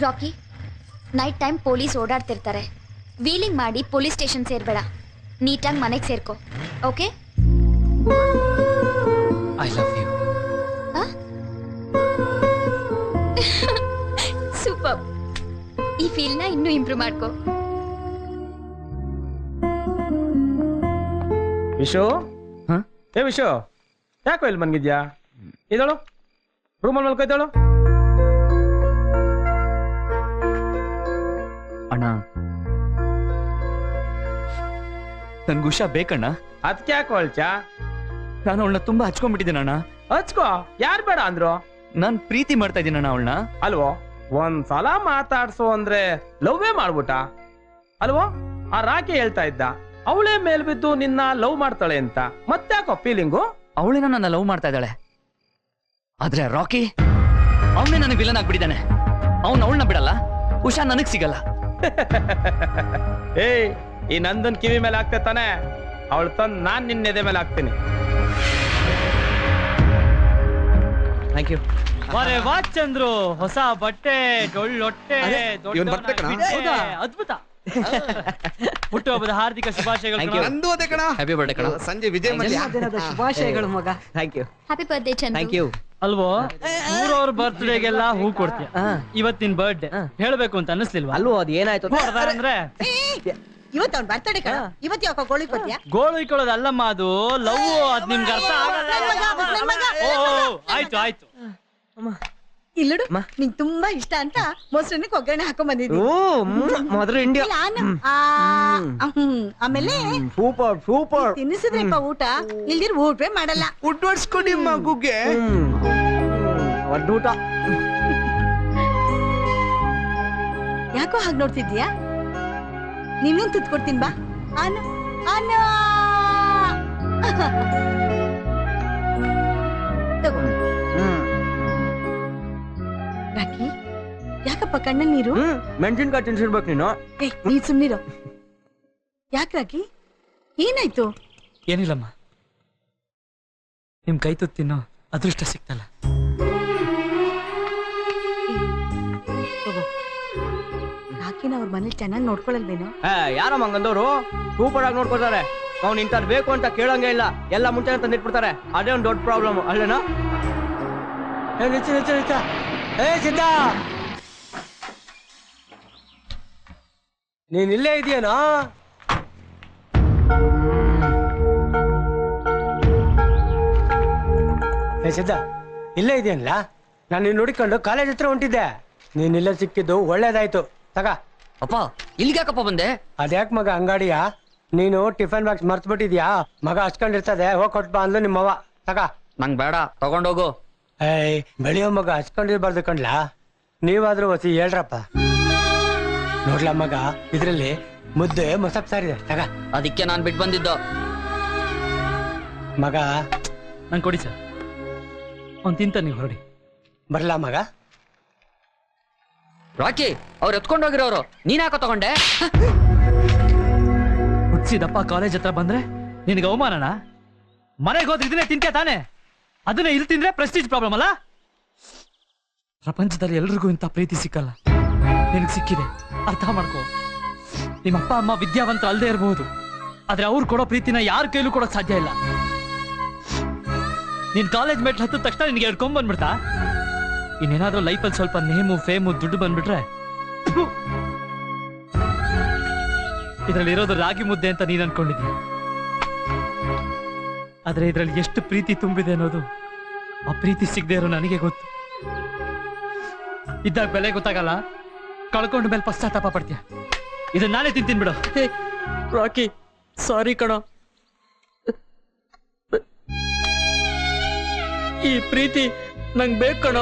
Rakhi, night time police ಓಡಾಡ್ತಿರ್ತಾರೆ. Wheeling ಮಾಡಿ police station ಸೇರ್ಬೇಡ, ನೀಟಾಗಿ ಮನೆಗೆ ಸೇರ್ಕೋ. Okay? I love you. Super. ಈ ಫೀಲ್ನ ಇನ್ನೂ ಇಂಪ್ರೂವ್ ಮಾಡ್ಕೋ. ವಿಶು, ಏ ವಿಶು, ಯಾಕೋ ಇಲ್ಲಿ ಮನ್ಗಿದ್ಯಾ? ಇದಳು ರೂಮಲ್ಲಿ ಮಲ್ಕೋಯ್ದಳು. ಅಣ್ಣ, ನನ್ಗೆ ಉಷಾ ಬೇಕಣ್ಣ. ಅದಕ್ಕೆ ಯಾಕೋ ಅಳ್ಚಾ? ನಾನು ಅವಳನ್ನ ತುಂಬಾ ಹಚ್ಕೊಂಡ್ಬಿಟ್ಟಿದ್ದೀನಿ ಅಣ್ಣ. ಹಚ್ಕೋ, ಯಾರು ಬೇಡ ಅಂದ್ರು? ನಾನ್ ಪ್ರೀತಿ ಮಾಡ್ತಾ ಇದ್ದೀನಿ ಅಣ್ಣ ಅವಳನ್ನ. ಅಲ್ವೋ, ಒಂದ್ಸಲ ಮಾತಾಡ್ಸು ಅಂದ್ರೆ ಲವ್ವೇ ಮಾಡ್ಬಿಟ್ಟ ಅಲ್ವೋ? ಆ ರಾಕಿ ಹೇಳ್ತಾ ಇದ್ದ ಅವಳೇ ಮೇಲ್ ಬಿದ್ದು ನಿನ್ನ ಲವ್ ಮಾಡ್ತಾಳೆ ಅಂತ. ಮತ್ತೆ ಯಾಕೋ ಫೀಲಿಂಗು? ಅವಳೇನ ನನ್ನ ಲವ್ ಮಾಡ್ತಾ ಇದ್ದಾಳೆ, ಆದ್ರೆ ರಾಕಿ ಅವನೇ ನನಗೆ ವಿಲನ್ ಆಗ್ಬಿಟ್ಟಿದ್ದಾನೆ. ಅವ್ನು ಅವಳನ್ನ ಬಿಡಲ್ಲ, ಉಷಾ ನನಗ್ ಸಿಗಲ್ಲ. ಏಯ್, ಈ ನಂದನ್ ಕಿವಿ ಮೇಲೆ ಆಗ್ತೇ ತಾನೆ, ಅವಳು ತಂದ್ ನಾನ್ ನಿನ್ನ ಎದೆ ಮೇಲೆ ಹಾಕ್ತೀನಿ. Thank you. ವಾರೆ ವಾ ಚಂದ್ರು, ಹೊಸ ಬಟ್ಟೆ, ಡೊಳ್ಳೊಟ್ಟೆ, ಅದ್ಭುತ. ಹುಟ್ಟುಹಬ್ಬದ ಹಾರ್ದಿಕ ಶುಭಾಶಯಗಳು. ನಂದು ಅದೇ ಕಣ. ಹ್ಯಾಪಿ ಬರ್ಡೇ ಕಣ. ಸಂಜೆ ವಿಜಯ ಶುಭಾಶಯಗಳು ಮಗ. Thank you. Happy birthday Chandru. Thank you. ಅಲ್ವೋ, ಊರವ್ರ ಬರ್ತ್ಡೇಗೆಲ್ಲ ಹೂ ಕೊಡ್ತೀಯ, ಇವತ್ತಿನ ಬರ್ಡೇ ಹೇಳ್ಬೇಕು ಅಂತ ಅನ್ನಿಸ್ಲಿಲ್ವಾ? ಅಲ್ವೋ, ಅದ್ ಏನಾಯ್ತು ಅಂದ್ರೆ ಇವತ್ತು ಅವ್ನ್ ಬರ್ತಡೆ ಕಣ. ಇವತ್ತು ಯಾಕೋ ಗೋಳಿ ಕೊಡ್ತೀಯ? ಗೋಳು ಇಕ್ಕೊಳ್ಳೋದು ಅಲ್ಲಮ್ಮ, ಅದು ಲವ್. ಅದ್ ನಿಮ್ಗೆ ಅರ್ಥ ಆಗಲ್ಲ. ಆಯ್ತು ಆಯ್ತು. ಇಲ್ಲಡು, ನಿಂಗ್ ತುಂಬಾ ಇಷ್ಟ ಅಂತ ಮೊಸರನ್ನ ಒಗ್ಗರಣೆ ಹಾಕೊಂಡ್ ಬಂದಿದ್ದೀನಿ. ಮಧುರ ಇಂಡಿಯಾ. ಆಮೇಲೆ ಸೂಪರ್ ಸೂಪರ್. ತಿನ್ನಿಸಿದ್ರಪ್ಪ ಊಟ, ಇಲ್ದಿರ್ ಊಟವೇ ಮಾಡಲ್ಲ. ಉಡ್ವರ್ಸ್ಕೊಡಿ ಮಗುಗೆ. ಒಡ್ಡೂಟ. ಯಾಕೋ ಹಾಗೆ ನೋಡ್ತಿದ್ಯಾ? ನೀವೇನ್ ತುತ್ಕೊಡ್ತೀನಿ ಬಾ. ಅನ್ನ ಅನ್ನ ತಗೋ. ರಾಕಿ, ಯಾಕಪ್ಪ ಕಣ್ಣಲ್ಲಿ ನೀರು? ಮೆಣಸಿನ್ಕಾಯಿ ತಿನ್ಸಿರ್ಬೇಕು ನೀನು. ನೀ ಸುಮ್ನಿರೋ. ಯಾಕೆ ರಾಕಿ, ಏನಾಯ್ತು? ಏನಿಲ್ಲಮ್ಮ, ನಿಮ್ ಕೈ ತುತ್ತು ತಿನ್ನೋ ಅದೃಷ್ಟ ಸಿಕ್ತಲ್ಲ. ರಾಕಿನ ಅವ್ರ ಮನೇಲಿ ಚೆನ್ನಾಗಿ ನೋಡ್ಕೊಳಲ್ವೇನೋ? ಯಾರಮ್ಮ ಹಂಗಂದವ್ರು? ಸೂಪರ್ ಆಗಿ ನೋಡ್ಕೊತಾರೆ. ಅವ್ನು ಇಂಥದ್ ಬೇಕು ಅಂತ ಕೇಳಂಗೇ ಇಲ್ಲ, ಎಲ್ಲ ಮುಂಚೆ ತಂದು ಇಟ್ಬಿಡ್ತಾರೆ. ಅದೇ ಒಂದು ದೊಡ್ಡ ಪ್ರಾಬ್ಲಮ್ ಅಲ್ಲೇನಾ? ಸಿದ್ಧ, ನೀನ್ ಇಲ್ಲೇ ಇದೆಯೇನೋ? ಸಿದ್ಧ, ಇಲ್ಲೇ ಇದೆಯಲ್ಲ. ನಾನು ನೀನ್ ನೋಡಿಕೊಂಡು ಕಾಲೇಜ್ ಹತ್ರ ಹೊಂಟಿದ್ದೆ. ನೀನ್ ಇಲ್ಲೇ ಸಿಕ್ಕಿದ್ದು ಒಳ್ಳೇದಾಯ್ತು. ತಗ. ಅಪ್ಪ, ಇಲ್ಲಿಗೆ ಯಾಕಪ್ಪ ಬಂದೆ? ಅದ್ಯಾಕ್ ಮಗ ಅಂಗಡಿಯ? ನೀನು ಟಿಫನ್ ಬಾಕ್ಸ್ ಮರ್ತ್ ಬಿಟ್ಟಿದ್ಯಾ? ಮಗ ಹಚ್ಕೊಂಡಿರ್ತದೆ, ಹೋಗ್ ಕೊಟ್ ಬಾ ಅಂದ್ಲು ನಿಮ್ಮವ್ವ. ತಗ. ನಂಗ್ ಬೇಡ, ತಗೊಂಡೋಗು. ಏಯ್, ಬೆಳೆಯೋ ಮಗ ಹಚ್ಕೊಂಡಿರ್ಬಾರ್ದು ಕಣ್ಲಾ. ನೀವಾದ್ರೂ ಹೊಸಿ ಹೇಳ್ರಪ್ಪ. ನೋಡ್ಲಾ ಮಗ, ಇದ್ರಲ್ಲಿ ಮುದ್ದೆ ಮೊಸಪ್ ಸಾರಿದೆ. ತಗ. ಅದಕ್ಕೆ ನಾನ್ ಬಿಟ್ಟು ಬಂದಿದ್ದು. ಮಗ ನಂಗೆ ಕೊಡಿ ಸರ್, ಅವ್ನು ತಿಂತ ನೀವು ಹೊರಡಿ. ಬರ್ಲಾ ಮಗ? ರಾಕಿ, ಅವ್ರು ಎತ್ಕೊಂಡೋಗಿರೋರು, ನೀನ್ ಯಾಕೋ ತಗೊಂಡೆ? ಹುಟ್ಟಿಸಿದಪ್ಪ ಕಾಲೇಜ್ ಹತ್ರ ಬಂದ್ರೆ ನಿನಗೆ ಅವಮಾನನ? ಮನೆಗೆ ಹೋದ್ರೆ ಇದನ್ನೇ ತಿಂತ್ಯಾ ತಾನೆ? ಅದನ್ನೇ ಇಲ್ಲಿ ತಿಂದ್ರೆ ಪ್ರೆಸ್ಟೀಜ್ ಪ್ರಾಬ್ಲಮ್ ಅಲ್ಲ? ಪ್ರಪಂಚದಲ್ಲಿ ಎಲ್ರಿಗೂ ಇಂಥ ಪ್ರೀತಿ ಸಿಕ್ಕಲ್ಲ, ನಿನಗೆ ಸಿಕ್ಕಿದೆ, ಅರ್ಥ ಮಾಡ್ಕೋ. ನಿಮ್ಮ ಅಪ್ಪ ಅಮ್ಮ ವಿದ್ಯಾವಂತರ ಅಲ್ಲದೆ ಇರಬಹುದು, ಆದ್ರೆ ಅವ್ರು ಕೊಡೋ ಪ್ರೀತಿನ ಯಾರ ಕೈಲೂ ಕೊಡೋಕ್ ಸಾಧ್ಯ ಇಲ್ಲ. ನೀನ್ ಕಾಲೇಜ್ ಮೆಟ್ಲು ಹತ್ತಿದ ತಕ್ಷಣ ನಿನಗೆ ಹಿಡ್ಕೊಂಡ್ ಬಂದ್ಬಿಡ್ತಾ? ಇನ್ನೇನಾದ್ರೂ ಲೈಫಲ್ಲಿ ಸ್ವಲ್ಪ ನೇಮು ಫೇಮು ದುಡ್ಡು ಬಂದ್ಬಿಟ್ರೆ, ಇದ್ರಲ್ಲಿ ಇರೋದು ರಾಗಿ ಮುದ್ದೆ ಅಂತ ನೀನ್ ಅನ್ಕೊಂಡಿದ್ಯ. ಆದ್ರೆ ಇದ್ರಲ್ಲಿ ಎಷ್ಟು ಪ್ರೀತಿ ತುಂಬಿದೆ ಅನ್ನೋದು ಆ ಪ್ರೀತಿ ಸಿಗದೆ ಇರೋ ನನಗೆ ಗೊತ್ತು. ಇದ್ದಾಗ ಬೆಲೆ ಗೊತ್ತಾಗಲ್ಲ, ಕಳ್ಕೊಂಡ ಮೇಲೆ ಪಶ್ಚಾತ್ತಾಪ ಪಡ್ತೀಯ. ಇದನ್ನ ನಾನೇ ತಿಂತೀನಿ ಬಿಡು. ರಾಕಿ, ಸಾರಿ ಕಣ. ಈ ಪ್ರೀತಿ ನಂಗೆ ಬೇಕು ಕಣ.